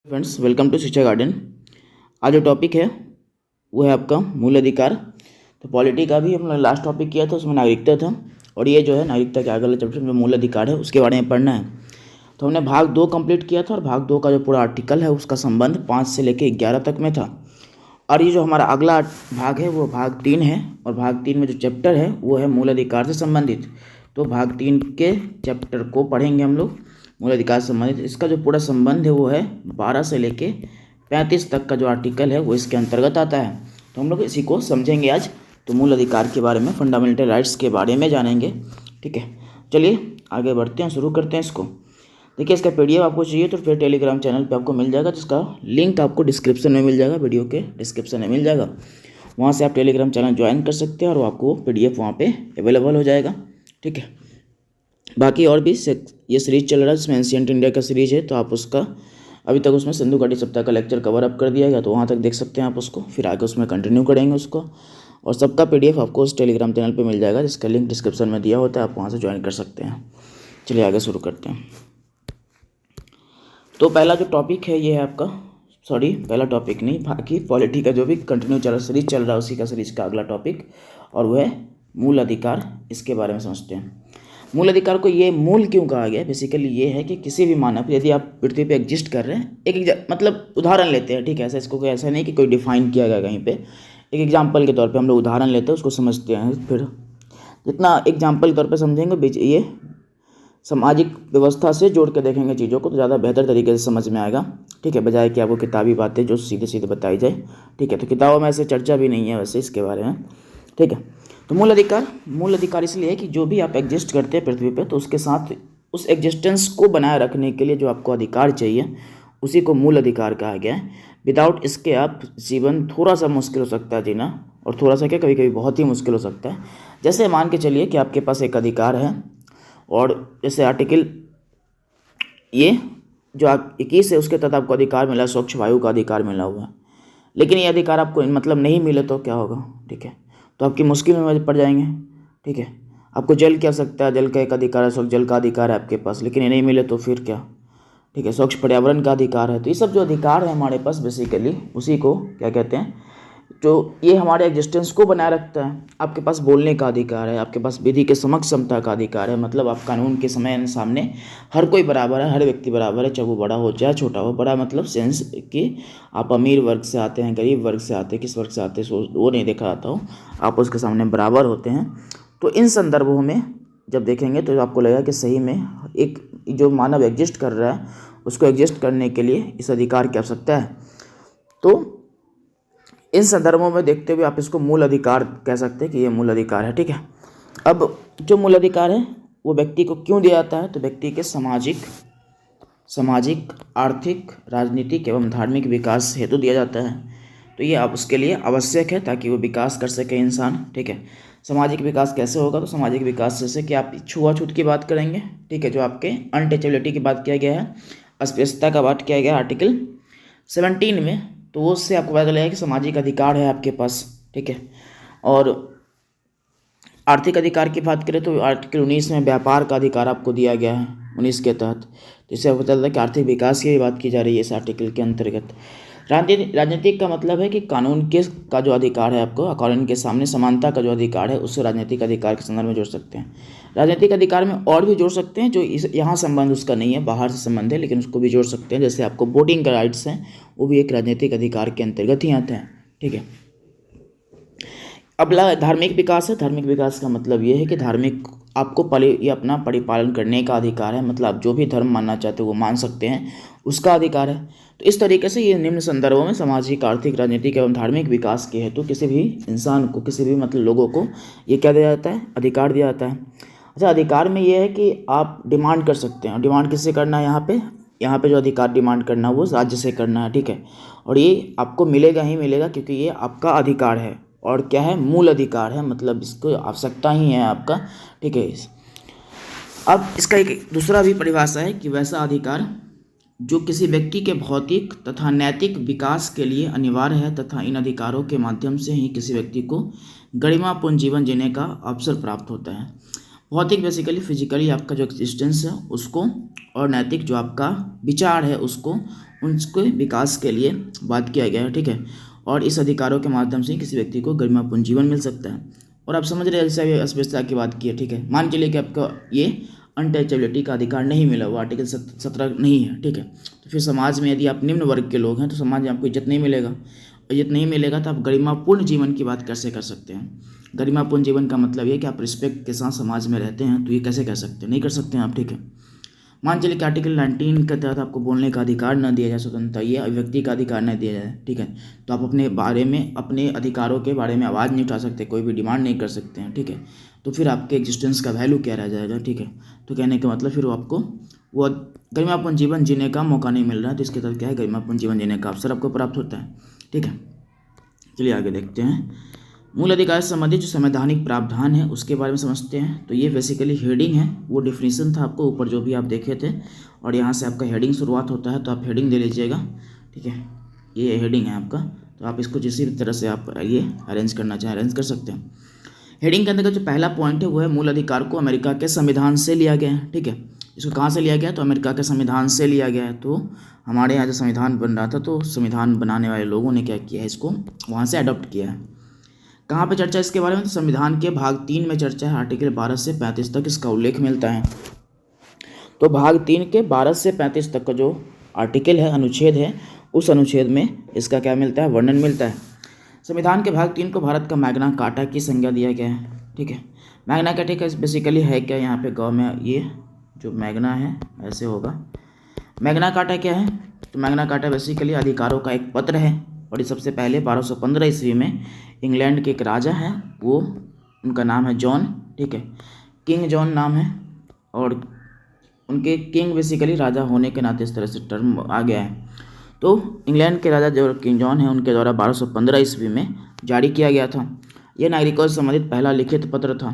Friends, welcome to शिक्षा garden. आज जो टॉपिक है वो है आपका मूल अधिकार। तो पॉलिटी का भी हमने लास्ट टॉपिक किया था, उसमें नागरिकता था, और ये जो है नागरिकता के आगे वाले चैप्टर में मूल अधिकार है, उसके बारे में पढ़ना है। तो हमने भाग 2 कंप्लीट किया था, और भाग 2 का जो पूरा आर्टिकल है उसका संबंध 5 से लेकर 11 तक में था। और ये जो हमारा अगला भाग है वो भाग 3 है, और भाग 3 में जो चैप्टर है वो है मूल अधिकार से संबंधित। तो भाग 3 के चैप्टर को पढ़ेंगे हम लोग, मूल अधिकार से संबंधित। इसका जो पूरा संबंध है वो है 12 से लेके 35 तक का जो आर्टिकल है वो इसके अंतर्गत आता है। तो हम लोग इसी को समझेंगे आज। तो मूल अधिकार के बारे में, फंडामेंटल राइट्स के बारे में जानेंगे। ठीक है, चलिए आगे बढ़ते हैं, शुरू करते हैं इसको। देखिए, इसका पीडीएफ आपको चाहिए तो फिर टेलीग्राम चैनल पे आपको मिल जाएगा, जिसका लिंक आपको डिस्क्रिप्शन में मिल जाएगा, वीडियो के डिस्क्रिप्शन में मिल जाएगा। वहाँ से आप टेलीग्राम चैनल ज्वाइन कर सकते हैं और आपको पीडीएफ वहाँ पे अवेलेबल हो जाएगा। ठीक है, बाकी और भी ये सीरीज चल रहा है जिसमें एंशिएंट इंडिया का सीरीज है, तो आप उसका अभी तक उसमें सिंधु घाटी सभ्यता का लेक्चर कवर अप कर दिया गया, तो वहाँ तक देख सकते हैं आप उसको। फिर आगे उसमें कंटिन्यू करेंगे उसको, और सबका पीडीएफ आपको उस टेलीग्राम चैनल पे मिल जाएगा, जिसका लिंक डिस्क्रिप्शन में दिया होता है, आप वहाँ से ज्वाइन कर सकते हैं। चलिए आगे शुरू करते हैं। तो पहला जो टॉपिक है ये है आपका, पहला टॉपिक नहीं, बाकी पॉलिटी का जो भी कंटिन्यू सीरीज चल रहा है उसी का सीरीज का अगला टॉपिक, और वह है मूल अधिकार। इसके बारे में समझते हैं। मूल अधिकार को ये मूल क्यों कहा गया? बेसिकली ये है कि किसी भी मानव, यदि आप पृथ्वी पे एग्जिस्ट कर रहे हैं, एक मतलब उदाहरण लेते हैं, ठीक है, इसको कोई ऐसा नहीं कि कोई डिफाइन किया गया कहीं पे, एक एग्जाम्पल के तौर पे हम लोग उदाहरण लेते हैं, उसको समझते हैं। फिर जितना एग्जाम्पल के तौर पे समझेंगे, ये सामाजिक व्यवस्था से जोड़ के देखेंगे चीज़ों को, तो ज़्यादा बेहतर तरीके से समझ में आएगा। ठीक है, बजाय कि आपको किताबी बातें जो सीधे सीधे बताई जाए। ठीक है, तो किताबों में ऐसे चर्चा भी नहीं है वैसे इसके बारे में। ठीक है, तो मूल अधिकार इसलिए है कि जो भी आप एग्जिस्ट करते हैं पृथ्वी पे, तो उसके साथ उस एग्जिस्टेंस को बनाए रखने के लिए जो आपको अधिकार चाहिए उसी को मूल अधिकार कहा गया है। विदाउट इसके आप जीवन थोड़ा सा मुश्किल हो सकता है जीना, और थोड़ा सा क्या, कभी कभी बहुत ही मुश्किल हो सकता है। जैसे मान के चलिए कि आपके पास एक अधिकार है, और जैसे आर्टिकल ये जो 21 है उसके तहत आपको अधिकार मिला, स्वच्छ वायु का अधिकार मिला हुआ है, लेकिन ये अधिकार आपको मतलब नहीं मिले तो क्या होगा? ठीक है, तो आपकी मुश्किल में पड़ जाएंगे। ठीक है, आपको जल की आवश्यकता है, जल का एक अधिकार है, स्वच्छ जल का अधिकार है आपके पास, लेकिन ये नहीं मिले तो फिर क्या? ठीक है, स्वच्छ पर्यावरण का अधिकार है। तो ये सब जो अधिकार है हमारे पास, बेसिकली उसी को क्या कहते हैं, जो ये हमारे एग्जिस्टेंस को बनाए रखता है। आपके पास बोलने का अधिकार है, आपके पास विधि के समक्ष समता का अधिकार है, मतलब आप कानून के सामने हर कोई बराबर है, हर व्यक्ति बराबर है, चाहे वो बड़ा हो चाहे छोटा हो। बड़ा मतलब सेंस कि आप अमीर वर्ग से आते हैं, गरीब वर्ग से आते हैं, किस वर्ग से आते हैं वो नहीं देखा जाता हो, आप उसके सामने बराबर होते हैं। तो इन संदर्भों में जब देखेंगे तो आपको लगेगा कि सही में एक जो मानव एग्जिस्ट कर रहा है उसको एग्जिस्ट करने के लिए इस अधिकार की आवश्यकता है। तो इन संदर्भों में देखते हुए आप इसको मूल अधिकार कह सकते हैं कि ये मूल अधिकार है। ठीक है, अब जो मूल अधिकार है वो व्यक्ति को क्यों दिया जाता है? तो व्यक्ति के सामाजिक, आर्थिक, राजनीतिक एवं धार्मिक विकास हेतु दिया जाता है। तो ये आप उसके लिए आवश्यक है ताकि वो विकास कर सके इंसान। ठीक है, सामाजिक विकास कैसे होगा? तो सामाजिक विकास जैसे कि आप छुआछूत की बात करेंगे, ठीक है, जो आपके अनटचेबिलिटी की बात किया गया है, अस्पृश्यता का बात किया गया है आर्टिकल 17 में, तो वो उससे आपको पता चलेगा कि सामाजिक अधिकार है आपके पास। ठीक है, और आर्थिक अधिकार की बात करें तो आर्टिकल 19 में व्यापार का अधिकार आपको दिया गया है 19 के तहत। तो इससे पता चलता है कि आर्थिक विकास की बात की जा रही है इस आर्टिकल के अंतर्गत। राजनीतिक का मतलब है कि कानून का जो अधिकार है आपको, कानून के सामने समानता का जो अधिकार है, उससे राजनीतिक अधिकार के संदर्भ में जोड़ सकते हैं। राजनीतिक अधिकार में और भी जोड़ सकते हैं, जो यहाँ संबंध उसका नहीं है, बाहर से संबंध है, लेकिन उसको भी जोड़ सकते हैं। जैसे आपको वोटिंग का राइट्स हैं, वो भी एक राजनीतिक अधिकार के अंतर्गत ही आते हैं। ठीक है, अगला धार्मिक विकास है। धार्मिक विकास का मतलब ये है कि धार्मिक आपको ये अपना परिपालन करने का अधिकार है, मतलब आप जो भी धर्म मानना चाहते हो वो मान सकते हैं, उसका अधिकार है। तो इस तरीके से ये निम्न संदर्भों में सामाजिक, आर्थिक, राजनीतिक एवं धार्मिक विकास के हेतु किसी भी इंसान को, किसी भी मतलब लोगों को ये क्या दिया जाता है? अधिकार दिया जाता है। अच्छा, अधिकार में ये है कि आप डिमांड कर सकते हैं, और डिमांड किससे करना है? यहाँ पे जो अधिकार डिमांड करना है वो राज्य से करना है। ठीक है, और ये आपको मिलेगा ही मिलेगा, क्योंकि ये आपका अधिकार है, और क्या है? मूल अधिकार है, मतलब इसको आवश्यकता ही है आपका। ठीक है, अब इसका एक दूसरा भी परिभाषा है कि वैसा अधिकार जो किसी व्यक्ति के भौतिक तथा नैतिक विकास के लिए अनिवार्य है, तथा इन अधिकारों के माध्यम से ही किसी व्यक्ति को गरिमापूर्ण जीवन जीने का अवसर प्राप्त होता है। भौतिक बेसिकली फिजिकली आपका जो एग्जिस्टेंस है उसको, और नैतिक जो आपका विचार है उसको उनके विकास के लिए बात किया गया है, ठीक है। और इस अधिकारों के माध्यम से किसी व्यक्ति को गरिमापूर्ण जीवन मिल सकता है। और आप समझ रहे हैं जैसे अस्पृश्यता की बात की है, ठीक है। मान के लिए कि आपका ये अनटचेबिलिटी का अधिकार नहीं मिला, वो आर्टिकल 17 नहीं है, ठीक है। तो फिर समाज में यदि आप निम्न वर्ग के लोग हैं तो समाज में आपको इज्जत नहीं मिलेगा, और इज्जत नहीं मिलेगा तो आप गरिमापूर्ण जीवन की बात कैसे कर सकते हैं। गरिमापूर्ण जीवन का मतलब ये कि आप रिस्पेक्ट के साथ समाज में रहते हैं, तो ये कैसे कर सकते हैं, नहीं कर सकते हैं आप, ठीक है। मान चलिए कि आर्टिकल 19 के तहत आपको बोलने का अधिकार न दिया जाए, स्वतंत्रता, ये अभिव्यक्ति का अधिकार न दिया जाए, ठीक है। तो आप अपने बारे में, अपने अधिकारों के बारे में आवाज़ नहीं उठा सकते, कोई भी डिमांड नहीं कर सकते हैं, ठीक है। तो फिर आपके एग्जिस्टेंस का वैल्यू क्या रह जाएगा, ठीक है। तो कहने का मतलब फिर आपको वो गरिमापूर्ण जीवन जीने का मौका नहीं मिल रहा है, तो इसके तहत क्या है, गरिमापूर्ण जीवन जीने का अवसर आपको प्राप्त होता है, ठीक है। चलिए आगे देखते हैं। मूल अधिकार से संबंधित जो संवैधानिक प्रावधान है उसके बारे में समझते हैं। तो ये बेसिकली हेडिंग है, वो डिफिनीशन था आपको ऊपर जो भी आप देखे थे, और यहाँ से आपका हेडिंग शुरुआत होता है, तो आप हेडिंग दे लीजिएगा, ठीक है। ये हेडिंग है आपका, तो आप इसको जिस भी तरह से आप ये अरेंज करना चाहें अरेंज कर सकते हैं। हेडिंग के अंदर का जो पहला पॉइंट है वो है मूल अधिकार को अमेरिका के संविधान से लिया गया है, ठीक है। इसको कहाँ से लिया गया, तो अमेरिका के संविधान से लिया गया है। तो हमारे यहाँ जो संविधान बन रहा था तो संविधान बनाने वाले लोगों ने क्या किया है, इसको वहाँ से अडॉप्ट किया है। कहाँ पे चर्चा इसके बारे में, तो संविधान के भाग 3 में चर्चा है, आर्टिकल 12 से 35 तक इसका उल्लेख मिलता है। तो भाग 3 के 12 से 35 तक का जो आर्टिकल है, अनुच्छेद है, उस अनुच्छेद में इसका क्या मिलता है, वर्णन मिलता है। संविधान के भाग 3 को भारत का मैग्ना कार्टा की संज्ञा दिया गया है, ठीक है। मैग्ना कार्टा बेसिकली है क्या, यहाँ पे गाँव में ये जो मैग्ना है ऐसे होगा। मैग्ना कार्टा क्या है, तो मैग्ना कार्टा बेसिकली अधिकारों का एक पत्र है, और ये सबसे पहले 1215 ईस्वी में इंग्लैंड के एक राजा हैं, वो उनका नाम है जॉन, ठीक है, किंग जॉन नाम है, और उनके किंग बेसिकली राजा होने के नाते इस तरह से टर्म आ गया है। तो इंग्लैंड के राजा जो किंग जॉन है उनके द्वारा 1215 ईस्वी में जारी किया गया था। यह नागरिकों से संबंधित पहला लिखित पत्र था।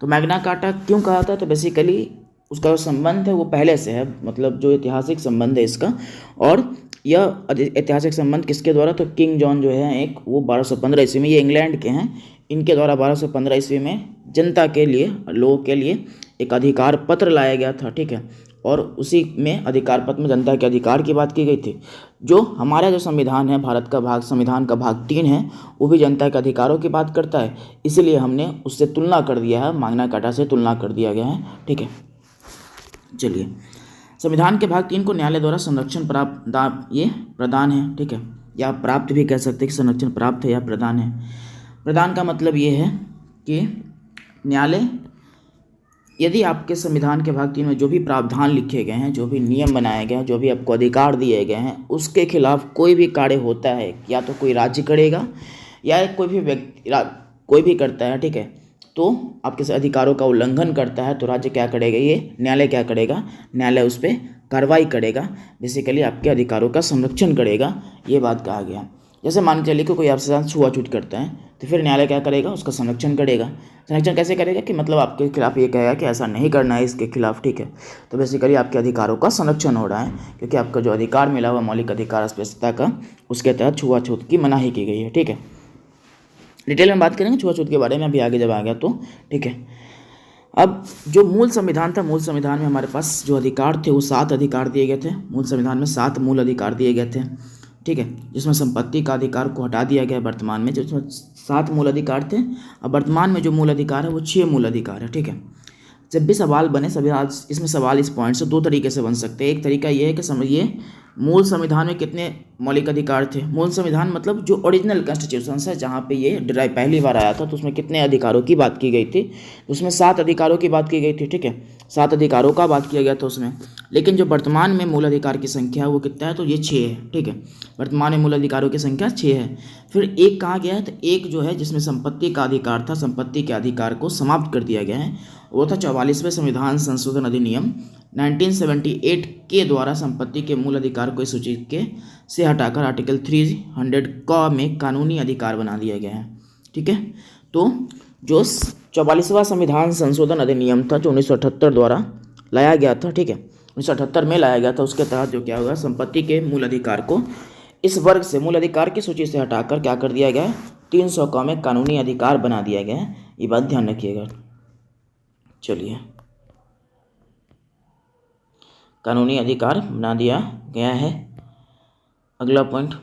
तो मैग्ना कार्टा क्यों कहा था, तो बेसिकली उसका जो संबंध है वो पहले से है, मतलब जो ऐतिहासिक संबंध है इसका, और यह ऐतिहासिक संबंध किसके द्वारा, तो किंग जॉन जो है एक, वो 1215 ईस्वी में, ये इंग्लैंड के हैं, इनके द्वारा 1215 ईस्वी में जनता के लिए, लोगों के लिए एक अधिकार पत्र लाया गया था, ठीक है। और उसी में अधिकार पत्र में जनता के अधिकार की बात की गई थी। जो हमारा जो संविधान है, भारत का भाग, संविधान का भाग 3 है, वो भी जनता के अधिकारों की बात करता है, इसलिए हमने उससे तुलना कर दिया है, मैग्ना कार्टा से तुलना कर दिया गया है, ठीक है। चलिए, संविधान के भाग 3 को न्यायालय द्वारा संरक्षण ये प्रदान है, ठीक है, या प्राप्त भी कह सकते हैं कि संरक्षण प्राप्त है या प्रदान है। प्रदान का मतलब ये है कि न्यायालय, यदि आपके संविधान के भाग 3 में जो भी प्रावधान लिखे गए हैं, जो भी नियम बनाए गए हैं, जो भी आपको अधिकार दिए गए हैं, उसके खिलाफ कोई भी कार्य होता है, या तो कोई राज्य करेगा या कोई भी व्यक्ति कोई भी करता है, ठीक है, तो आपके अधिकारों का उल्लंघन करता है, तो राज्य क्या करेगा, ये न्यायालय क्या करेगा, न्यायालय उस पर कार्रवाई करेगा, बेसिकली आपके अधिकारों का संरक्षण करेगा, ये बात कहा गया। जैसे मान के चलिए कि कोई आपसे साथ छुआछूत करता है, तो फिर न्यायालय क्या करेगा, उसका संरक्षण करेगा। संरक्षण कैसे करेगा, कि मतलब आपके खिलाफ ये कहेगा कि ऐसा नहीं करना है इसके खिलाफ, ठीक है। तो बेसिकली आपके अधिकारों का संरक्षण हो रहा है, क्योंकि आपका जो अधिकार मिला हुआ मौलिक अधिकार अस्पृश्यता का, उसके तहत छुआछूत की मनाही की गई है, ठीक है। डिटेल में बात करेंगे छुआछूत के बारे में अभी आगे जब आ गया तो, ठीक है। अब जो मूल संविधान था, मूल संविधान में हमारे पास जो अधिकार थे वो 7 अधिकार दिए गए थे। मूल संविधान में 7 मूल अधिकार दिए गए थे, ठीक है, जिसमें संपत्ति का अधिकार को हटा दिया गया वर्तमान में, जिसमें 7 मूल अधिकार थे। अब वर्तमान में जो मूल अधिकार है वो 6 मूल अधिकार है, ठीक है। जब भी सवाल बने, सभी आज इसमें सवाल इस पॉइंट से 2 तरीके से बन सकते हैं। एक तरीका ये है कि समझिए मूल संविधान में कितने मौलिक अधिकार थे। मूल संविधान मतलब जो ओरिजिनल कॉन्स्टिट्यूशन है, जहाँ पे ये ड्राइव पहली बार आया था, तो उसमें कितने अधिकारों की बात की गई थी, तो उसमें 7 अधिकारों की बात की गई थी, ठीक है, 7 अधिकारों का बात किया गया था उसमें। लेकिन जो वर्तमान में मूल अधिकार की संख्या है वो कितना है, तो ये 6 है, ठीक है। वर्तमान में मूल अधिकारों की संख्या 6 है। फिर एक कहाँ गया है, तो एक जो है जिसमें संपत्ति का अधिकार था, संपत्ति के अधिकार को समाप्त कर दिया गया है, वो था 44वें संविधान संशोधन अधिनियम 1978 के द्वारा संपत्ति के मूल अधिकार को इस सूची के से हटाकर आर्टिकल 300 क में कानूनी अधिकार बना दिया गया है, ठीक है। तो जो 44वां संविधान संशोधन अधिनियम था, जो 1978 द्वारा लाया गया था, ठीक है, 1978 में लाया गया था, उसके तहत जो क्या होगा, संपत्ति के मूल अधिकार को इस वर्ग से, मूल अधिकार की सूची से हटाकर क्या कर दिया गया है, 300 क में कानूनी अधिकार बना दिया गया है। ये बात ध्यान रखिएगा। चलिए, कानूनी अधिकार बना दिया गया है। अगला पॉइंट,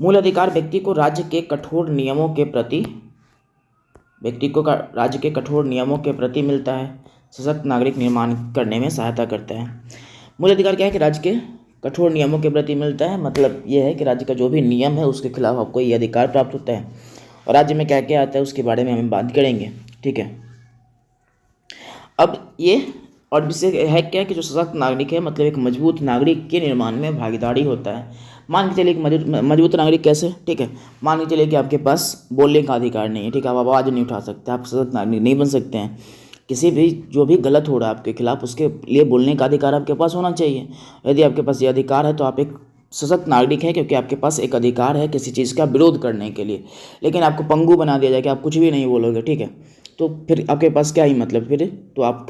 मूल अधिकार व्यक्ति को राज्य के कठोर नियमों के प्रति मिलता है, सशक्त नागरिक निर्माण करने में सहायता करता है। मूल अधिकार क्या है कि राज्य के कठोर नियमों के प्रति मिलता है, मतलब यह है कि राज्य का जो भी नियम है उसके खिलाफ आपको ये अधिकार प्राप्त होता है। और राज्य में क्या क्या आता है उसके बारे में हम बात करेंगे, ठीक है। अब ये और विषय है क्या कि जो सशक्त नागरिक है मतलब एक मजबूत नागरिक के निर्माण में भागीदारी होता है। मान के चलिए एक मजबूत नागरिक कैसे, ठीक है। मान के चलिए कि आपके पास बोलने का अधिकार नहीं है, ठीक है, आप आवाज़ नहीं उठा सकते, आप सशक्त नागरिक नहीं बन सकते हैं। किसी भी जो भी गलत हो रहा है आपके खिलाफ उसके लिए बोलने का अधिकार आपके पास होना चाहिए। यदि आपके पास ये अधिकार है तो आप एक सशक्त नागरिक है, क्योंकि आपके पास एक अधिकार है किसी चीज़ का विरोध करने के लिए। लेकिन आपको पंगु बना दिया जाए कि आप कुछ भी नहीं बोलोगे, ठीक है, तो फिर आपके पास क्या ही मतलब, फिर तो आप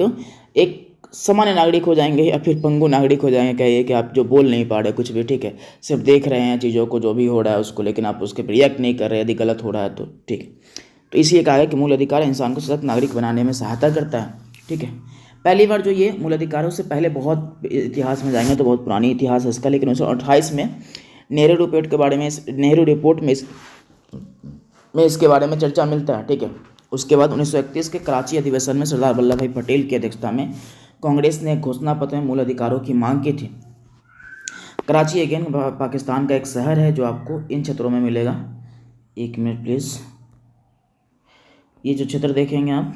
एक सामान्य नागरिक हो जाएंगे या फिर पंगु नागरिक हो जाएंगे। कहिए कि आप जो बोल नहीं पा रहे कुछ भी, ठीक है, सिर्फ देख रहे हैं चीज़ों को जो भी हो रहा है उसको, लेकिन आप उसके पर रिएक्ट नहीं कर रहे यदि गलत हो रहा है तो, ठीक है। तो इसलिए कहा है कि मूल अधिकार इंसान को सशक्त नागरिक बनाने में सहायता करता है, ठीक है। पहली बार जो ये मूल अधिकार है उससे पहले बहुत इतिहास में जाएंगे तो बहुत पुरानी इतिहास है इसका, लेकिन 1928 में नेहरू रिपोर्ट के बारे में, नेहरू रिपोर्ट में इसके बारे में चर्चा मिलता है, ठीक है। उसके बाद 1931 के कराची अधिवेशन में सरदार वल्लभ भाई पटेल की अध्यक्षता में कांग्रेस ने घोषणा पत्र में मूल अधिकारों की मांग की थी। कराची अगेन पाकिस्तान का एक शहर है जो आपको इन क्षेत्रों में मिलेगा। एक मिनट प्लीज़, ये जो क्षेत्र देखेंगे आप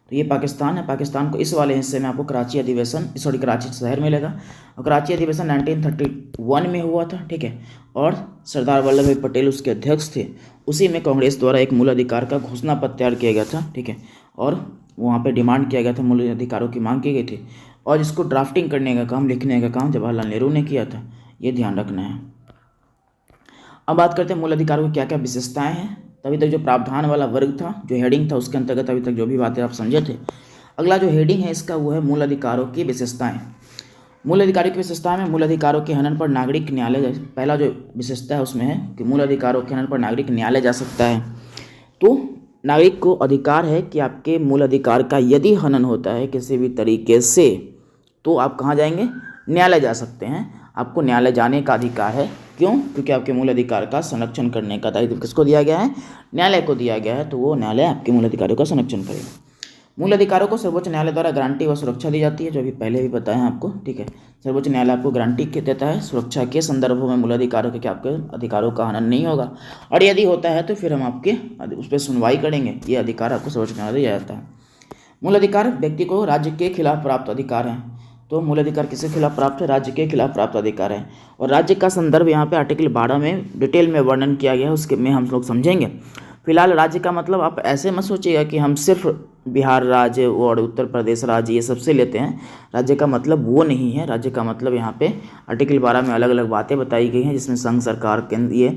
तो ये पाकिस्तान है। पाकिस्तान को इस वाले हिस्से में आपको कराची शहर मिलेगा। और कराची अधिवेशन 1931 में हुआ था, ठीक है, और सरदार वल्लभ भाई पटेल उसके अध्यक्ष थे। उसी में कांग्रेस द्वारा एक मूल अधिकार का घोषणा पत्र तैयार किया गया था, ठीक है, और वहाँ पे डिमांड किया गया था, मूल अधिकारों की मांग की गई थी। और इसको ड्राफ्टिंग करने का काम, लिखने का काम जवाहरलाल नेहरू ने किया था, ये ध्यान रखना है। अब बात करते हैं मूल अधिकारों की क्या क्या विशेषताएँ हैं। तभी तक जो प्रावधान वाला वर्ग था, जो हेडिंग था उसके अंतर्गत अभी तक जो भी बातें आप समझे थे। अगला जो हेडिंग है इसका वो है मूल अधिकारों की विशेषताएं। मूल अधिकारों की विशेषताएं में मूल अधिकारों के हनन पर नागरिक न्यायालय, पहला जो विशेषता है उसमें है कि मूल अधिकारों के हनन पर नागरिक न्यायालय जा सकता है। तो नागरिक को अधिकार है कि आपके मूल अधिकार का यदि हनन होता है किसी भी तरीके से तो आप कहाँ जाएंगे, न्यायालय जा सकते हैं। आपको न्यायालय जाने का अधिकार है। क्यों? क्योंकि आपके मूल अधिकार का संरक्षण करने का दायित्व किसको दिया गया है, न्यायालय को दिया गया है। तो वो न्यायालय आपके मूल अधिकारों का संरक्षण करेगा। मूल अधिकारों को सर्वोच्च न्यायालय द्वारा गारंटी व सुरक्षा दी जाती है, जो अभी पहले भी बताया है आपको, ठीक है। सर्वोच्च न्यायालय आपको गारंटी देता है, सुरक्षा के संदर्भों में मूल अधिकारों के, क्या आपके अधिकारों का हनन नहीं होगा, और यदि होता है तो फिर हम आपके उस पर सुनवाई करेंगे। ये अधिकार आपको सर्वोच्च न्यायालय दिया जाता है। मूल अधिकार व्यक्ति को राज्य के खिलाफ प्राप्त अधिकार हैं। तो मूल अधिकार किसके खिलाफ प्राप्त है, राज्य के खिलाफ प्राप्त अधिकार है। और राज्य का संदर्भ यहाँ पे आर्टिकल 12 में डिटेल में वर्णन किया गया है, उसके में हम लोग समझेंगे। फिलहाल राज्य का मतलब आप ऐसे मत सोचिएगा कि हम सिर्फ बिहार राज्य और उत्तर प्रदेश राज्य ये सबसे लेते हैं। राज्य का मतलब वो नहीं है। राज्य का मतलब यहाँ पे आर्टिकल 12 में अलग अलग बातें बताई गई हैं, जिसमें संघ सरकार, केंद्रीय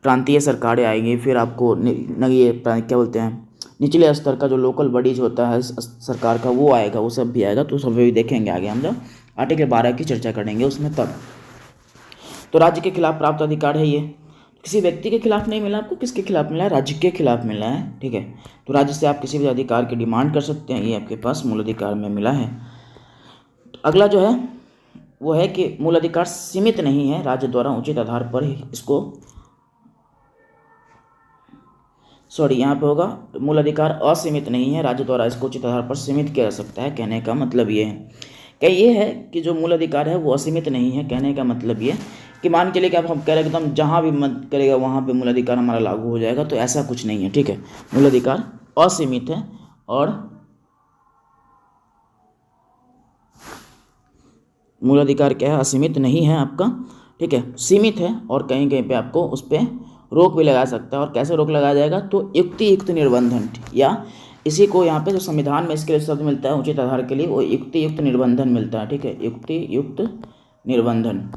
प्रांतीय सरकारें आएंगी, फिर आपको ये क्या बोलते हैं निचले स्तर का जो लोकल बॉडीज होता है सरकार का वो आएगा, वो सब भी आएगा। तो सब भी देखेंगे आगे हम जब आर्टिकल 12 की चर्चा करेंगे उसमें तब। तो राज्य के खिलाफ प्राप्त अधिकार है ये, किसी व्यक्ति के खिलाफ नहीं मिला आपको, किसके खिलाफ मिला है, राज्य के खिलाफ मिला है, ठीक है। तो राज्य से आप किसी भी अधिकार की डिमांड कर सकते हैं, ये आपके पास मूल अधिकार में मिला है। अगला जो है वो है कि मूल अधिकार सीमित नहीं है, राज्य द्वारा उचित आधार पर इसको यहाँ पे होगा मूल अधिकार असीमित नहीं है, राज्य द्वारा इसको उचित आधार पर सीमित किया जा सकता है। कहने का मतलब ये है क्या, ये है कि जो मूल अधिकार है वो असीमित नहीं है। कहने का मतलब ये कि मान के लिए कि आप हम कह रहे हैं एकदम जहाँ भी मन करेगा वहाँ पे मूल अधिकार हमारा लागू हो जाएगा, तो ऐसा कुछ नहीं है, ठीक है। मूल अधिकार असीमित है और मूल अधिकार क्या है, असीमित नहीं है आपका, ठीक है, सीमित है। और कहीं कहीं पे आपको उस पर रोक भी लगा सकता है। और कैसे रोक लगाया जाएगा, तो युक्तियुक्त निर्बंधन, या इसी को यहाँ पे जो संविधान में इसके लिए शब्द मिलता है उचित आधार के लिए, वो युक्तियुक्त निर्बंधन मिलता है, ठीक है, युक्तियुक्त निर्बंधन।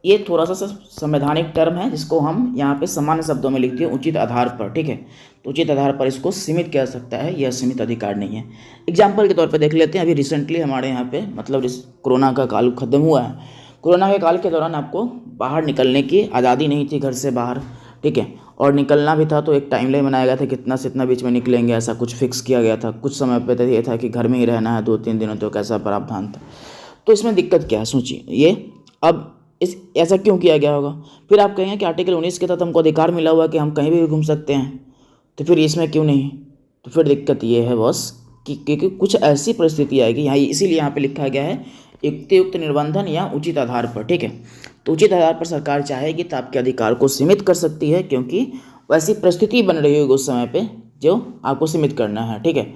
ये थोड़ा सा संवैधानिक टर्म है जिसको हम यहाँ पे सामान्य शब्दों में लिखते हैं उचित आधार पर, ठीक है। तो उचित आधार पर इसको सीमित किया जा सकता है, यह सीमित अधिकार नहीं है। एग्जाम्पल के तौर पे देख लेते हैं, अभी रिसेंटली हमारे यहाँ पे मतलब कोरोना का काल खत्म हुआ है। कोरोना के काल के दौरान आपको बाहर निकलने की आज़ादी नहीं थी, घर से बाहर, ठीक है। और निकलना भी था तो एक टाइमलाइन बनाया गया था, कितना से इतना बीच में निकलेंगे, ऐसा कुछ फिक्स किया गया था। कुछ समय पे तो ये था कि घर में ही रहना है 2-3 दिनों, तो कैसा प्रावधान था। तो इसमें दिक्कत क्या है सोचिए, ये अब इस ऐसा क्यों किया गया होगा। फिर आप कहेंगे कि आर्टिकल 19 के तहत हमको अधिकार मिला हुआ है कि हम कहीं भी घूम सकते हैं, तो फिर इसमें क्यों नहीं। तो फिर दिक्कत ये है बॉस कि क्योंकि कुछ ऐसी परिस्थिति आएगी यहाँ, इसीलिए यहाँ पे लिखा गया है युक्तियुक्त निर्बंधन या उचित आधार पर। ठीक है, तो उचित आधार पर सरकार चाहेगी तो आपके अधिकार को सीमित कर सकती है, क्योंकि वैसी परिस्थिति बन रही होगी उस समय पे जो आपको सीमित करना है। ठीक है,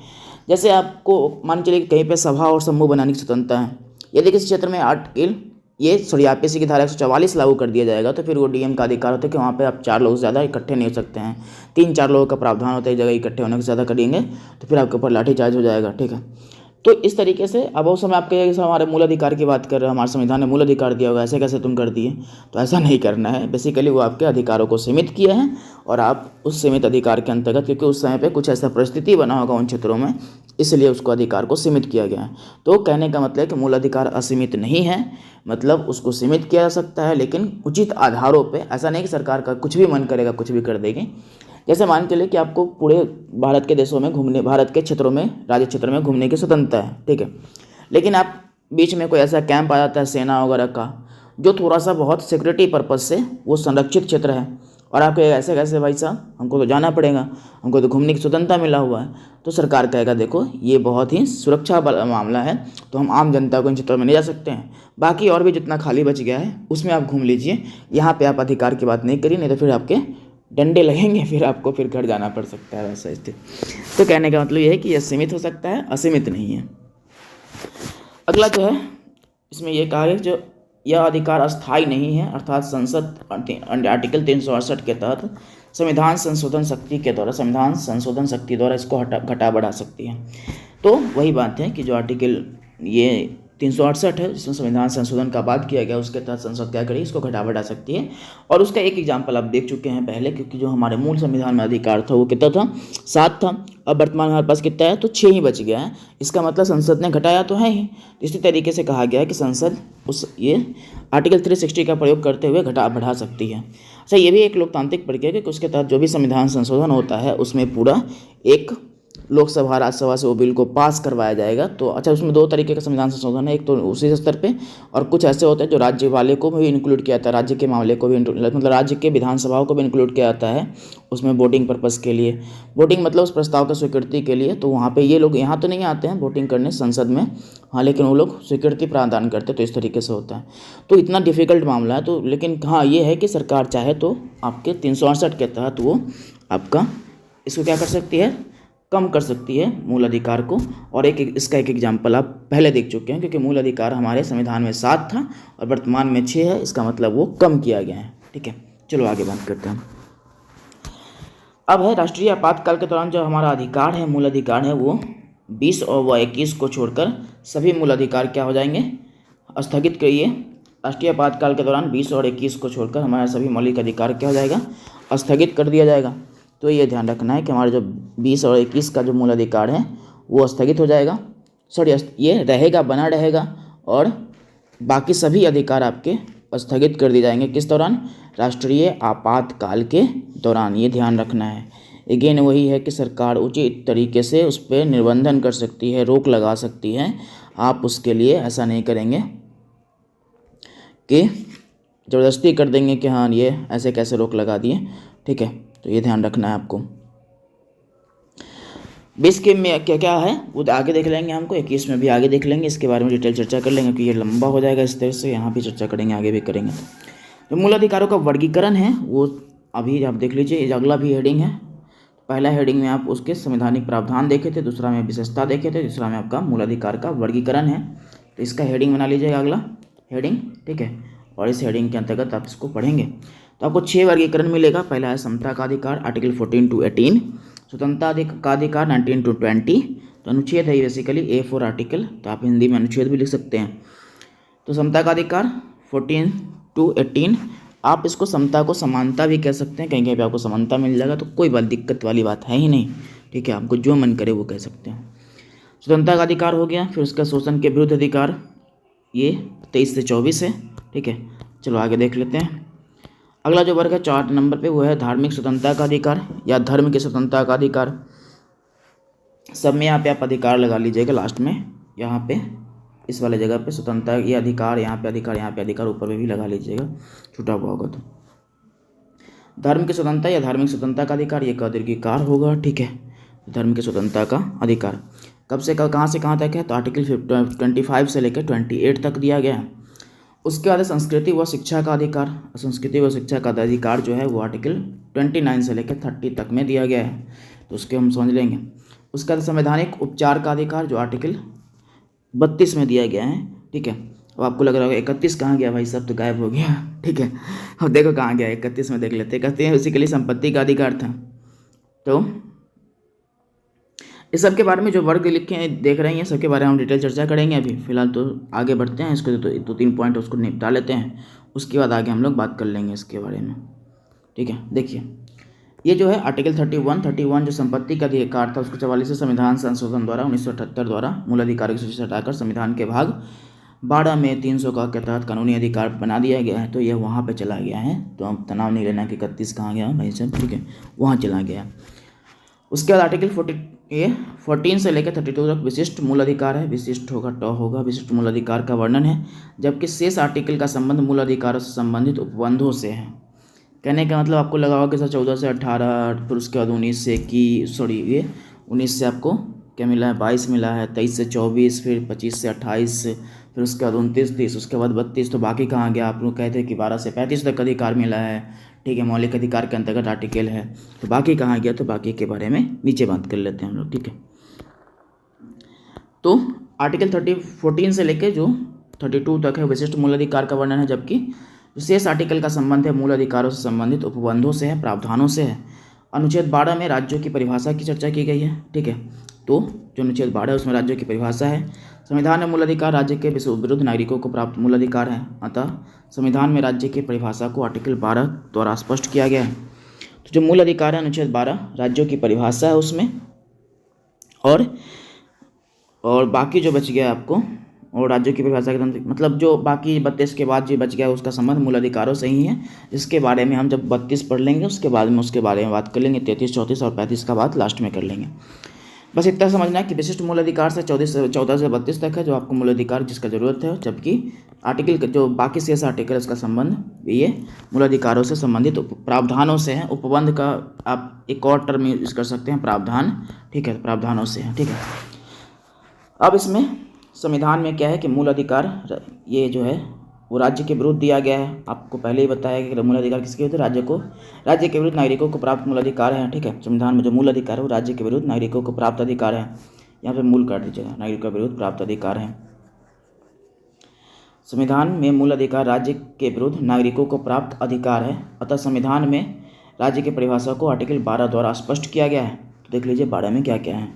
जैसे आपको मान चलिए कि कहीं पे सभा और समूह बनाने की स्वतंत्रता है, यदि किसी क्षेत्र में आर्टिकल आईपीसी की धारा 144 लागू कर दिया जाएगा, तो फिर वो डीएम का अधिकार होता है कि वहाँ पे आप 4 लोग से ज़्यादा इकट्ठे नहीं हो सकते हैं। 3-4 लोगों का प्रावधान होता है, एक जगह इकट्ठे होने से ज़्यादा करेंगे तो फिर आपके ऊपर लाठीचार्ज हो जाएगा। ठीक है, तो इस तरीके से अब उस समय आप कहिएगा कि हमारे मूल अधिकार की बात कर रहे हैं, हमारे संविधान ने मूल अधिकार दिया होगा, ऐसे कैसे तुम कर दिए। तो ऐसा नहीं करना है, बेसिकली वो आपके अधिकारों को सीमित किया है और आप उस सीमित अधिकार के अंतर्गत, क्योंकि उस समय पे कुछ ऐसा परिस्थिति बना होगा उन क्षेत्रों में, इसलिए उसको अधिकार को सीमित किया गया है। तो कहने का मतलब है कि मूल अधिकार असीमित नहीं है, मतलब उसको सीमित किया जा सकता है, लेकिन उचित आधारों पे। ऐसा नहीं कि सरकार का कुछ भी मन करेगा कुछ भी कर देगी। जैसे मान के लिए कि आपको पूरे भारत के देशों में घूमने, भारत के क्षेत्रों में, राज्य क्षेत्र में घूमने की स्वतंत्रता है। ठीक है, लेकिन आप बीच में कोई ऐसा कैंप आ जाता है सेना वगैरह का, जो थोड़ा सा बहुत सिक्योरिटी पर्पज़ से वो संरक्षित क्षेत्र है, और आप कहेगा ऐसे कैसे भाई साहब, हमको तो जाना पड़ेगा, हमको तो घूमने की स्वतंत्रता मिला हुआ है। तो सरकार कहेगा देखो ये बहुत ही सुरक्षा मामला है, तो हम आम जनता को इन क्षेत्रों में नहीं जा सकते हैं, बाकी और भी जितना खाली बच गया है उसमें आप घूम लीजिए, यहाँ पे आप अधिकार की बात नहीं करिए, नहीं तो फिर आपके डंडे लगेंगे, फिर आपको फिर घर जाना पड़ सकता है वैसा स्थिति। तो कहने का मतलब ये है कि यह सीमित हो सकता है, असीमित नहीं है। अगला जो है इसमें यह कहा है जो यह अधिकार अस्थायी नहीं है, अर्थात संसद आर्टिकल 368 के तहत संविधान संशोधन शक्ति द्वारा इसको घटा बढ़ा सकती है। तो वही बात है कि जो आर्टिकल ये 368 है, जिसमें संविधान संशोधन का बात किया गया, उसके तहत संसद क्या करेगी, इसको घटा बढ़ा सकती है। और उसका एक एग्जाम्पल आप देख चुके हैं पहले, क्योंकि जो हमारे मूल संविधान में अधिकार था वो कितना था, 7 था, अब वर्तमान में हमारे पास कितना है, तो 6 ही बच गया है। इसका मतलब संसद ने घटाया तो है ही। इसी तरीके से कहा गया है कि संसद ये आर्टिकल 360 का प्रयोग करते हुए घटा बढ़ा सकती है। अच्छा, ये भी एक लोकतांत्रिक प्रक्रिया है कि उसके तहत जो भी संविधान संशोधन होता है उसमें पूरा एक लोकसभा राज्यसभा से वो बिल को पास करवाया जाएगा। तो अच्छा, उसमें 2 तरीके का संविधान संशोधन है, एक तो उसी स्तर पे, और कुछ ऐसे होते हैं जो राज्य वाले को भी इंक्लूड किया जाता है, राज्य के मामले को भी, मतलब राज्य के विधानसभाओं को भी इंक्लूड किया जाता है उसमें वोटिंग पर्पज़ के लिए। वोटिंग मतलब उस प्रस्ताव की स्वीकृति के लिए। तो वहाँ पर ये लोग यहाँ तो नहीं आते हैं वोटिंग करने संसद में, हाँ, लेकिन वो लोग स्वीकृति प्रदान करते, तो इस तरीके से होता है। तो इतना डिफ़िकल्ट मामला है। तो लेकिन हाँ, ये है कि सरकार चाहे तो आपके 368 के तहत वो आपका इसको क्या कर सकती है, कम कर सकती है मूल अधिकार को। और इसका एक एग्जाम्पल आप पहले देख चुके हैं, क्योंकि मूल अधिकार हमारे संविधान में 7 था और वर्तमान में 6 है, इसका मतलब वो कम किया गया है। ठीक है, चलो आगे बात करते हैं। अब है राष्ट्रीय आपातकाल के दौरान जो हमारा अधिकार है, मूल अधिकार है, वो 20 और 21 को छोड़कर सभी मूल अधिकार क्या हो जाएंगे, स्थगित करिए। राष्ट्रीय आपातकाल के दौरान 20 और 21 को छोड़कर हमारा सभी मौलिक अधिकार क्या हो जाएगा, स्थगित कर दिया जाएगा। तो ये ध्यान रखना है कि हमारे जो 20 और 21 का जो मूल अधिकार है वो स्थगित हो जाएगा, ये रहेगा, बना रहेगा, और बाकी सभी अधिकार आपके स्थगित कर दिए जाएंगे। किस दौरान, राष्ट्रीय आपातकाल के दौरान। ये ध्यान रखना है। अगेन वही है कि सरकार उचित तरीके से उस पर निर्बंधन कर सकती है, रोक लगा सकती है। आप उसके लिए ऐसा नहीं करेंगे कि ज़बरदस्ती कर देंगे कि हाँ ये ऐसे कैसे रोक लगा दिए। ठीक है, तो ये ध्यान रखना है आपको। 20 के में क्या क्या है वो आगे देख लेंगे, हमको 21 में भी आगे देख लेंगे, इसके बारे में डिटेल चर्चा कर लेंगे, क्योंकि ये लंबा हो जाएगा इस तरह से, यहाँ भी चर्चा करेंगे, आगे भी करेंगे। जो मूल अधिकारों का वर्गीकरण है वो अभी आप देख लीजिए, ये अगला भी हेडिंग है। पहला हेडिंग में आप उसके संवैधानिक प्रावधान देखे थे, दूसरा में विशेषता देखे थे, तीसरा में आपका मूल अधिकार का वर्गीकरण है। तो इसका हेडिंग बना लीजिएगा, अगला हेडिंग। ठीक है, और इस हेडिंग के अंतर्गत आप इसको पढ़ेंगे तो आपको 6 वर्गीकरण मिलेगा। पहला है समता का अधिकार, आर्टिकल 14 to 18, स्वतंत्रता का अधिकार 19 to 20, तो अनुच्छेद है बेसिकली A4 आर्टिकल, तो आप हिंदी में अनुच्छेद भी लिख सकते हैं। तो समता का अधिकार 14 to 18, आप इसको समता को समानता भी कह सकते हैं, कहीं कहीं पे आपको समानता मिल जाएगा, तो कोई बात दिक्कत वाली बात है ही नहीं। ठीक है, आपको जो मन करे वो कह सकते हैं। स्वतंत्रता का अधिकार हो गया। फिर उसका शोषण के विरुद्ध अधिकार, ये 23 से 24 है। ठीक है, चलो आगे देख लेते हैं। अगला जो वर्ग है 4 नंबर पे वो है धार्मिक स्वतंत्रता का अधिकार या धर्म की स्वतंत्रता का अधिकार। सब में यहाँ पे आप अधिकार लगा लीजिएगा लास्ट में, यहाँ पे इस वाले जगह पे स्वतंत्रता ये अधिकार, यहाँ पे अधिकार, यहाँ पे अधिकार, ऊपर में भी लगा लीजिएगा छूटा हुआ होगा तो। धर्म की स्वतंत्रता या धार्मिक स्वतंत्रता का अधिकार ये दीर्घिकार होगा, ठीक है। धर्म की स्वतंत्रता का अधिकार कब से कहाँ से कहाँ तक है, तो आर्टिकल 25 से लेकर 28 तक दिया गया है। उसके बाद संस्कृति व शिक्षा का अधिकार, संस्कृति व शिक्षा का अधिकार जो है वो आर्टिकल 29 से लेकर 30 तक में दिया गया है, तो उसके हम समझ लेंगे। उसके बाद संवैधानिक उपचार का अधिकार जो आर्टिकल 32 में दिया गया है, ठीक है। अब आपको लग रहा होगा 31 कहाँ गया भाई, सब तो गायब हो गया, ठीक है। अब देखो कहाँ गया, 31 में देख लेते। कहते हैं उसी के लिए संपत्ति का अधिकार था। तो इस सब के बारे में जो वर्ग लिखे हैं देख रहे हैं, सबके बारे में हम डिटेल चर्चा करेंगे। अभी फिलहाल तो आगे बढ़ते हैं, इसको तो 2-3 पॉइंट उसको निपटा लेते हैं, उसके बाद आगे हम लोग बात कर लेंगे इसके बारे में, ठीक है। देखिए ये जो है आर्टिकल 31 जो संपत्ति का अधिकार था उसको 44 संविधान संशोधन द्वारा 1978 द्वारा मूल अधिकार की सूची से हटाकर संविधान के भाग 12 में 300 का के तहत कानूनी अधिकार बना दिया गया है, तो यह वहाँ पे चला गया है। तो हम तनाव नहीं लेना कि 31 कहाँ गया भाई साहब, ठीक है, वहाँ चला गया। उसके बाद आर्टिकल 14 से लेकर 32 तक विशिष्ट मूल अधिकार है, विशिष्ट होगा विशिष्ट मूल अधिकार का वर्णन है, जबकि शेष आर्टिकल का संबंध मूल अधिकारों से संबंधित उपबंधों से है। कहने का मतलब आपको लगा होगा कि सर 14 से 18, फिर उसके बाद 19 से 19 से आपको क्या मिला है, 22 मिला है, 23 से 24, फिर 25 से 28, फिर उसके बाद 29, 30, उसके बाद 32, तो बाकी कहाँ गया। आप लोग कहते हैं कि 12 से 35 तक अधिकार मिला है, ठीक है, मौलिक अधिकार के अंतर्गत आर्टिकल है, तो बाकी कहाँ गया, तो बाकी के बारे में नीचे बात कर लेते हैं हम लोग, ठीक है। तो आर्टिकल 14 से लेकर जो 32 तक है विशिष्ट मूल अधिकार का वर्णन है, जबकि शेष आर्टिकल का संबंध है मूल अधिकारों से संबंधित उपबंधों से है, प्रावधानों से है। अनुच्छेद 12 में राज्यों की परिभाषा की चर्चा की गई है, ठीक है। तो जो अनुच्छेद 12 है उसमें राज्यों की परिभाषा है। संविधान में मूल अधिकार राज्य के विरुद्ध नागरिकों को प्राप्त मूल अधिकार है, अतः संविधान में राज्य की परिभाषा को आर्टिकल 12 द्वारा स्पष्ट किया गया है। तो जो मूल अधिकार है अनुच्छेद 12 राज्यों की परिभाषा है उसमें, और बाकी जो बच गया आपको, और राज्यों की परिभाषा के मतलब जो बाकी 32 के बाद जो बच गया उसका संबंध मूल अधिकारों से ही है, जिसके बारे में हम जब 32 पढ़ लेंगे उसके बाद में उसके बारे में बात कर लेंगे। 33, 34 और 35 का बात लास्ट में कर लेंगे। बस इतना समझना है कि विशिष्ट मूल अधिकार से 14 से 32 तक है जो आपको मूल अधिकार जिसका ज़रूरत है, जबकि आर्टिकल जो बाकी शेष आर्टिकल उसका संबंध ये मूल अधिकारों से संबंधित प्रावधानों से है। उपबंध का आप एक और टर्म यूज कर सकते हैं, प्रावधान, ठीक है, प्रावधानों से है, ठीक है। अब इसमें संविधान में क्या है कि मूल अधिकार ये जो है वो राज्य के विरुद्ध दिया गया है। आपको पहले ही बताया कि मूल अधिकार किसके विरुद्ध, राज्य के विरुद्ध नागरिकों को प्राप्त मूल अधिकार है, ठीक है। संविधान में जो मूल अधिकार है वो राज्य के विरुद्ध नागरिकों को प्राप्त अधिकार है। यहाँ पे मूल काट दीजिएगा, नागरिकों के विरुद्ध प्राप्त अधिकार है। संविधान में मूल अधिकार राज्य के विरुद्ध नागरिकों को प्राप्त अधिकार है, अतः संविधान में राज्य की परिभाषा को आर्टिकल 12 द्वारा स्पष्ट किया गया है। तो देख लीजिए 12 में क्या क्या है,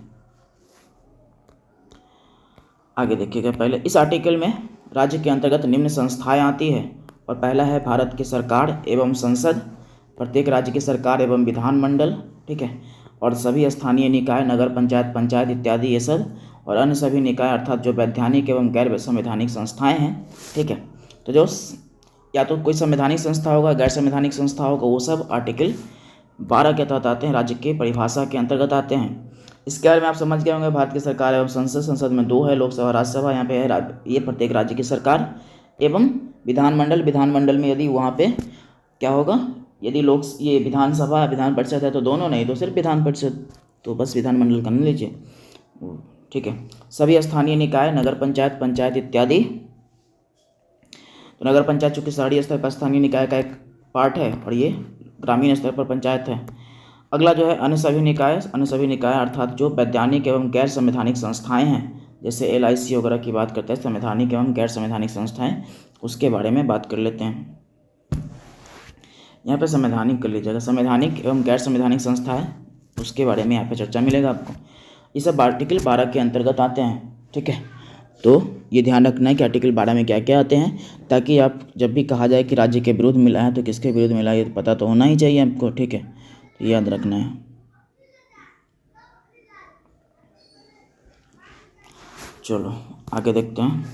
आगे देखिएगा। पहले इस आर्टिकल में राज्य के अंतर्गत निम्न संस्थाएं आती है, और पहला है भारत की सरकार एवं संसद, प्रत्येक राज्य की सरकार एवं विधानमंडल, ठीक है, और सभी स्थानीय निकाय, नगर पंचायत, पंचायत इत्यादि ये सब, और अन्य सभी निकाय अर्थात जो वैधानिक एवं गैर संवैधानिक संस्थाएं हैं, ठीक है। तो जो या तो कोई संवैधानिक संस्था होगा, गैर संवैधानिक संस्था होगा, वो सब आर्टिकल 12 के तहत आते हैं, राज्य के परिभाषा के अंतर्गत आते हैं। इसके बारे में आप समझ गए होंगे, भारत की सरकार एवं संसद, संसद में 2 है, लोकसभा राज्यसभा, यहाँ पे है ये प्रत्येक राज्य की सरकार, एवं विधानमंडल, विधानमंडल में यदि वहाँ पे क्या होगा, यदि ये विधानसभा विधान परिषद है तो दोनों, नहीं तो सिर्फ विधान परिषद, तो बस विधानमंडल कर लीजिए, ठीक है। सभी स्थानीय निकाय, नगर पंचायत, पंचायत इत्यादि, तो नगर पंचायत चूँकि शहरी स्तर पर स्थानीय निकाय का एक पार्ट है और ये ग्रामीण स्तर पर पंचायत है। अगला जो है अन्य सभी निकाय अर्थात जो वैधानिक एवं गैर संवैधानिक संस्थाएं हैं, जैसे LIC वगैरह की बात करते हैं, संवैधानिक एवं गैर संवैधानिक संस्थाएं, उसके बारे में बात कर लेते हैं। यहाँ पे संवैधानिक कर लीजिएगा, संवैधानिक एवं गैर संवैधानिक संस्थाएं, उसके बारे में यहाँ पे चर्चा मिलेगा आपको। ये सब आर्टिकल 12 के अंतर्गत आते हैं, ठीक है। तो ये ध्यान रखना है कि आर्टिकल 12 में क्या क्या आते हैं, ताकि आप जब भी कहा जाए कि राज्य के विरुद्ध मिला है तो किसके विरुद्ध मिला है ये पता तो होना ही चाहिए आपको, ठीक है, तो याद रखना है। चलो आगे देखते हैं।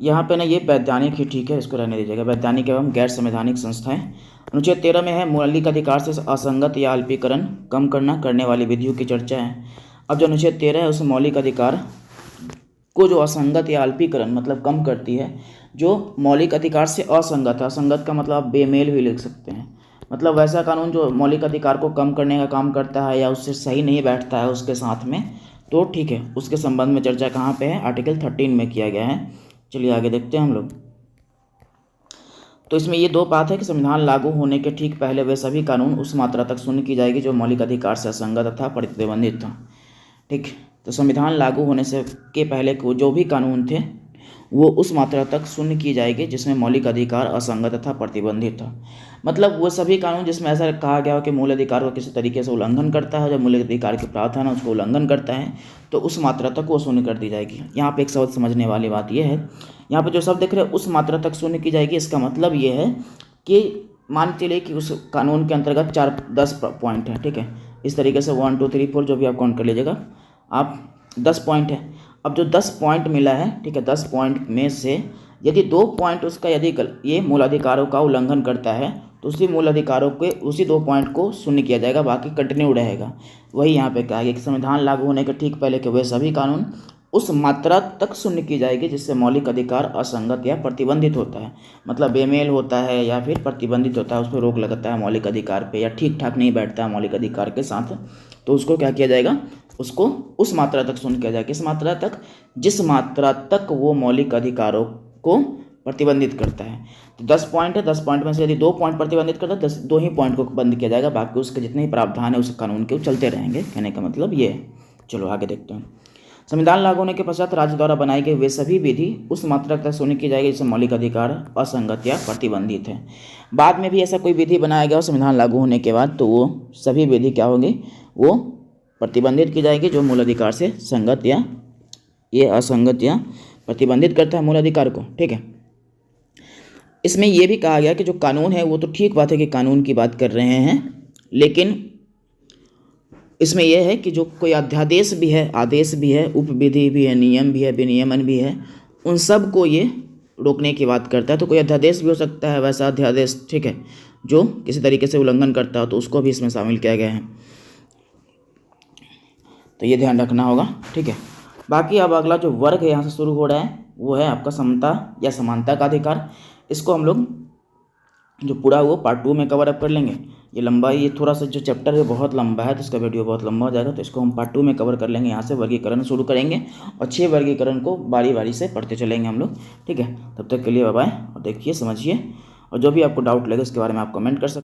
यहाँ पे ना ये वैधानिक ही ठीक है, इसको रहने दीजिएगा। वैधानिक एवं गैर संवैधानिक संस्थाएं। अनुच्छेद 13 में है मौलिक अधिकार से असंगत या अल्पीकरण कम करने वाली विधियों की चर्चा है। अब जो अनुच्छेद 13 है उस मौलिक अधिकार को जो असंगत या अल्पीकरण मतलब कम करती है, जो मौलिक अधिकार से असंगत है, असंगत का मतलब आप बेमेल भी लिख सकते हैं, मतलब वैसा कानून जो मौलिक अधिकार को कम करने का काम करता है या उससे सही नहीं बैठता है उसके साथ में, तो ठीक है, उसके संबंध में चर्चा कहाँ पे है, आर्टिकल 13 में किया गया है। चलिए आगे देखते हैं हम लोग। तो इसमें ये दो बात है कि संविधान लागू होने के ठीक पहले वे सभी कानून उस मात्रा तक शून्य की जाएगी जो मौलिक अधिकार से असंगत तथा प्रतिबंधित था। ठीक, तो संविधान लागू होने से के पहले जो भी कानून थे वो उस मात्रा तक शून्य की जाएगी जिसमें मौलिक अधिकार असंगत तथा प्रतिबंधित था। मतलब वो सभी कानून जिसमें ऐसा कहा गया हो कि मूल अधिकार को किसी तरीके से उल्लंघन करता है, जब मूल अधिकार के प्रावधान है उसको उल्लंघन करता है तो उस मात्रा तक वो शून्य कर दी जाएगी। यहाँ पे एक शब्द समझने वाली बात यह है, यहाँ पे जो शब्द देख रहे हैं उस मात्रा तक शून्य की जाएगी, इसका मतलब ये है कि मान चलिए कि उस कानून के अंतर्गत 10 पॉइंट है। ठीक है, इस तरीके से 1 2 3 4 जो भी आप काउंट कर लीजिएगा, आप 10 पॉइंट है। अब जो 10 पॉइंट मिला है, ठीक है, 10 पॉइंट में से यदि 2 पॉइंट उसका यदि ये मूल अधिकारों का उल्लंघन करता है तो उसी मूल अधिकारों के उसी 2 पॉइंट को शून्य किया जाएगा, बाकी कंटिन्यू रहेगा। वही यहाँ पे कहा गया कि संविधान लागू होने के ठीक पहले के वे सभी कानून उस मात्रा तक शून्य की जाएगी जिससे मौलिक अधिकार असंगत या प्रतिबंधित होता है, मतलब बेमेल होता है या फिर प्रतिबंधित होता है, उस पर रोक लगता है मौलिक अधिकार पे या ठीक ठाक नहीं बैठता है मौलिक अधिकार के साथ, तो उसको क्या किया जाएगा, उसको उस मात्रा तक शून्य किया जाएगा। किस मात्रा तक, जिस मात्रा तक वो मौलिक अधिकारों को प्रतिबंधित करता है। तो 10 पॉइंट है, 10 पॉइंट में से यदि 2 पॉइंट प्रतिबंधित करता है, 2 ही पॉइंट को बंद किया जाएगा, बाकी उसके जितने ही प्रावधान है उस कानून के चलते रहेंगे। कहने का मतलब ये है। चलो आगे देखते हैं। संविधान लागू होने के पश्चात राज्य द्वारा बनाई गई वे सभी विधि उस मात्रा तक शून्य की जाएगी जिससे मौलिक अधिकार असंगत या प्रतिबंधित है। बाद में भी ऐसा कोई विधि बनाया गया संविधान लागू होने के बाद तो वो सभी विधि क्या होंगी, वो प्रतिबंधित की जाएगी जो मूल अधिकार से संगत या ये असंगत या प्रतिबंधित करता है मूल अधिकार को। ठीक है, इसमें यह भी कहा गया कि जो कानून है वो तो ठीक बात है कि कानून की बात कर रहे हैं, लेकिन इसमें यह है कि जो कोई अध्यादेश भी है, आदेश भी है, उपविधि भी है, नियम भी है, विनियमन भी है, उन सब को ये रोकने की बात करता है। तो कोई अध्यादेश भी हो सकता है वैसा अध्यादेश, ठीक है, जो किसी तरीके से उल्लंघन करता हो तो उसको भी इसमें शामिल किया गया है, तो ये ध्यान रखना होगा। ठीक है, बाकी अब अगला जो वर्ग है यहाँ से शुरू हो रहा है वो है आपका समता या समानता का अधिकार। इसको हम लोग जो पूरा वो पार्ट 2 में कवर अप कर लेंगे। ये लंबा, ये थोड़ा सा जो चैप्टर है बहुत लंबा है तो इसका वीडियो बहुत लंबा हो जाएगा, तो इसको हम पार्ट 2 में कवर कर लेंगे। यहाँ से वर्गीकरण शुरू करेंगे और 6 वर्गीकरण को बारी बारी से पढ़ते चलेंगे हम लोग। ठीक है, तब तक के लिए बाय बाय, और देखिए समझिए, और जो भी आपको डाउट लगे इसके बारे में आप कमेंट कर सकते हैं।